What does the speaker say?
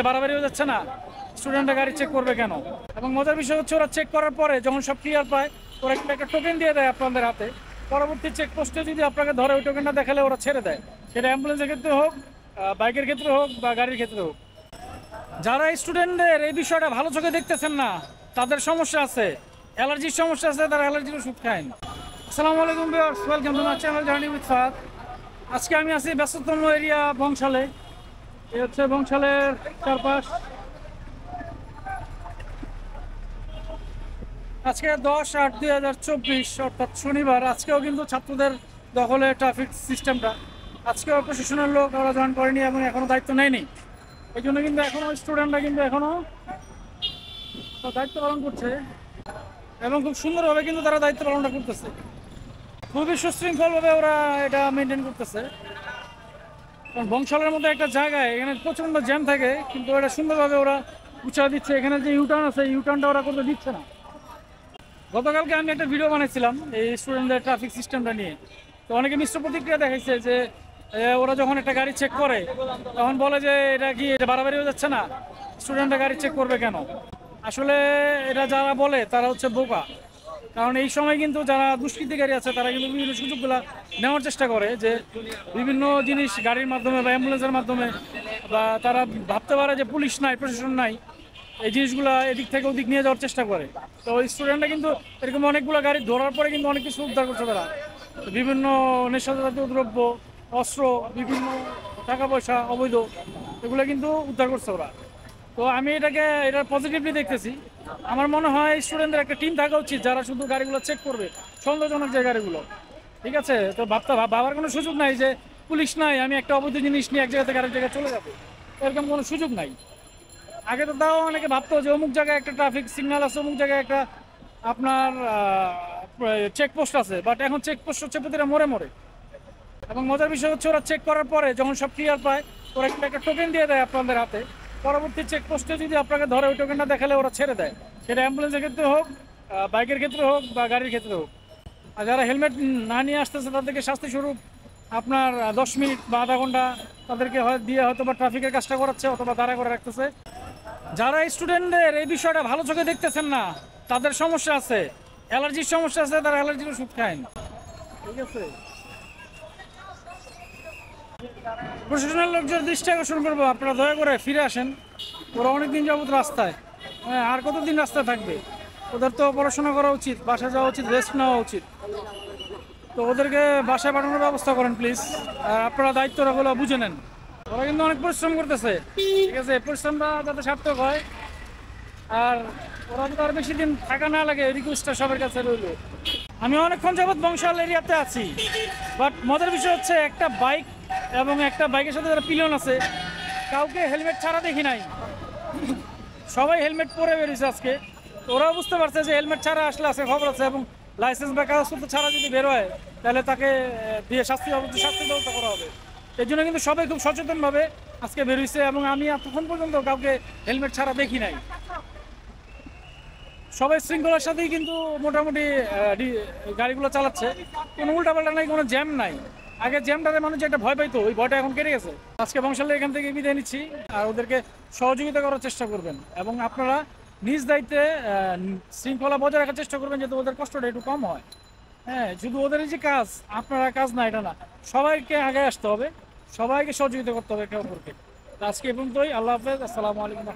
বাড়াবাড়ি হয়ে যাচ্ছে না? স্টুডেন্টরা গাড়ি চেক করবে কেন? এবং মজার বিষয় হচ্ছে ওরা চেক করার পরে যখন সব ক্লিয়ার পায় ওরা কিন্তু একটা টোকেন দিয়ে দেয় আপনাদের হাতে। পরবর্তী চেকপোস্টে যদি আপনাকে ধরে ওই টোকেনটা দেখালে ওরা ছেড়ে দেয়, সেটা অ্যাম্বুলেন্সের ক্ষেত্রে হোক, বাইকের ক্ষেত্রে হোক বা গাড়ির ক্ষেত্রে হোক। যারা স্টুডেন্টদের এই বিষয়টা ভালো চোখে দেখতেছেন না, তাদের সমস্যা আছে, অ্যালার্জির সমস্যা আছে, তারা অ্যালার্জির ওষুধ খায়। আসসালামু আলাইকুম viewers, welcome to my channel journey with Fahad. আজকে আমি আছি ব্যস্ততম এরিয়া বংশালে। এই হচ্ছে বংশালের চারপাশ। আজকে 10/8/2024 অর্থাৎ শনিবার। আজকেও কিন্তু ছাত্রদের দখলে ট্রাফিক সিস্টেমটা। আজকেও প্রশাসনের লোক ওরা জয়েন করেনি এবং এখনো দায়িত্ব নেয়নি। এই জন্য কিন্তু এখনো স্টুডেন্টরা কিন্তু এখনো দায়িত্ব পালন করছে এবং খুব সুন্দরভাবে কিন্তু তারা দায়িত্ব পালনটা করতেছে। খুবই সুশৃঙ্খলভাবে ওরা এটা মেনটেন করতেছে। কারণ বংশালের মধ্যে একটা জায়গায় এখানে প্রচণ্ড জ্যাম থাকে, কিন্তু এটা সুন্দরভাবে ওরা উৎসাহ দিচ্ছে। এখানে যে ইউটার্ন আছে, ইউটার্নটা ওরা করতে দিচ্ছে না। গতকালকে আমি একটা ভিডিও বানাইছিলাম এই স্টুডেন্টদের ট্রাফিক সিস্টেমটা নিয়ে। তো অনেকে মিশ্র প্রতিক্রিয়া দেখাইছে যে ওরা যখন একটা গাড়ি চেক করে তখন বলে যে এটা বাড়াবাড়ি হয়ে যাচ্ছে না? স্টুডেন্টরা গাড়ি চেক করবে কেন? আসলে এটা যারা বলে তারা হচ্ছে বোকা। কারণ এই সময় কিন্তু যারা দুষ্কৃতিকারী আছে তারা কিন্তু বিভিন্ন সুযোগগুলো নেওয়ার চেষ্টা করে, যে বিভিন্ন জিনিস গাড়ির মাধ্যমে বা অ্যাম্বুলেন্সের মাধ্যমে, বা তারা ভাবতে পারে যে পুলিশ নাই, প্রশাসন নাই, এই জিনিসগুলো এদিক থেকে ওদিক নিয়ে যাওয়ার চেষ্টা করে। তো স্টুডেন্টরা কিন্তু এরকম অনেকগুলো গাড়ি ধরার পরে কিন্তু অনেক কিছু উদ্ধার করছে তারা। বিভিন্ন নেশাজাতীয় দ্রব্য, অস্ত্র, বিভিন্ন টাকা পয়সা অবৈধ, এগুলো কিন্তু উদ্ধার করছে ওরা। তো আমি এটা পজিটিভলি দেখতেছি। আমার মনে হয় স্টুডেন্টদের একটা টিম থাকা উচিত যারা শুধু গাড়িগুলো চেক করবে, সন্দেহজনক যে গাড়িগুলো। ঠিক আছে, তো ভাবার কোনো সুযোগ নাই যে পুলিশ নাই, আমি একটা অবৈধ জিনিস নিয়ে এক জায়গা থেকে আরেক জায়গায় চলে যাবো, এরকম কোনো সুযোগ নাই। আগে তো তাও অনেকে ভাবতো যে অমুক জায়গায় একটা ট্রাফিক সিগন্যাল আছে, অমুক জায়গায় একটা আপনার চেকপোস্ট আছে, বাট এখন চেকপোস্ট হচ্ছে প্রতিটা মোড়ে মোড়ে। এবং মজার বিষয় হচ্ছে ওরা চেক করার পরে যখন সব ক্লিয়ার পায় ওরা কিন্তু একটা টোকেন দিয়ে দেয় আপনাদের হাতে। পরবর্তী চেকপোস্টে যদি আপনাকে ধরে ওই টোকেনটা দেখালে ওরা ছেড়ে দেয়, সেটা অ্যাম্বুলেন্সের ক্ষেত্রে হোক, বাইকের ক্ষেত্রে হোক বা গাড়ির ক্ষেত্রে হোক। আর যারা হেলমেট না নিয়ে আসতেছে তাদেরকে শাস্তি স্বরূপ আপনার 10 মিনিট বা আধা ঘন্টা তাদেরকে দিয়ে হয়তো বা ট্রাফিকের কাজটা করাচ্ছে অথবা দাঁড়া করে রাখতেছে। যারা স্টুডেন্টদের এই বিষয়টা ভালো চোখে দেখতেছেন না, তাদের সমস্যা আছে, অ্যালার্জির সমস্যা আছে, তারা অ্যালার্জির ওষুধ খায়। ঠিক আছে, প্রশাসনের লোকজন দৃষ্টি আকর্ষণ করবো, আপনারা দয়া করে ফিরে আসেন। ওরা অনেকদিন যাবত রাস্তায়, হ্যাঁ, আর কতদিন রাস্তায় থাকবে? ওদের তো পড়াশোনা করা উচিত, বাসায় যাওয়া উচিত, রেস্ট নেওয়া উচিত। তো ওদেরকে বাসায় পাঠানোর ব্যবস্থা করেন প্লিজ। আর আপনারা দায়িত্বগুলো বুঝে নেন। ওরা কিন্তু অনেক পরিশ্রম করতেছে, ঠিক আছে, পরিশ্রমটা যাতে সার্থক হয়। আর ওরা যদি আর বেশি দিন থাকা না লাগে, রিকোয়েস্টটা সবার কাছে রইল। আমি অনেকক্ষণ যাবৎ বংশাল এরিয়াতে আছি, বাট মজার বিষয় হচ্ছে একটা বাইক এবং একটা বাইকের সাথে যারা পিলিয়ন আছে, কাউকে হেলমেট ছাড়া দেখি নাই। সবাই হেলমেট পরে বেরিয়েছে আজকে। ওরাও বুঝতে পারছে যে হেলমেট ছাড়া আসলে আজকে খবর আছে, এবং লাইসেন্স বা কাগজপত্র ছাড়া যদি বের হয় তাহলে তাকে দিয়ে শাস্তি ব্যবস্থা করা হবে। এর জন্য কিন্তু সবাই খুব সচেতনভাবে আজকে বেরিয়েছে, এবং আমি এতক্ষণ পর্যন্ত কাউকে হেলমেট ছাড়া দেখি নাই। সবাই শৃঙ্খলার সাথেই কিন্তু মোটামুটি গাড়িগুলো চালাচ্ছে। কোনো উল্টাপাল্টা নাই, কোনো জ্যাম নাই। আগে জ্যামটাতে মানুষ একটা ভয় পাইতো, ওই ভয়টা এখন কেটে গেছে। আজকে বংশালে এখান থেকে বিদায় নিচ্ছি। আর ওদেরকে সহযোগিতা করার চেষ্টা করবেন, এবং আপনারা নিজ দায়িত্বে শৃঙ্খলা বজায় রাখার চেষ্টা করবেন, যাতে ওদের কষ্টটা একটু কম হয়। হ্যাঁ, শুধু ওদেরই যে কাজ, আপনারা কাজ না এটা না, সবাইকে আগে আসতে হবে, সবাইকে সহযোগিতা করতে হবে একে অপরকে। আজকে এই পর্যন্তই। আল্লাহ হাফেজ, আসসালামু আলাইকুম।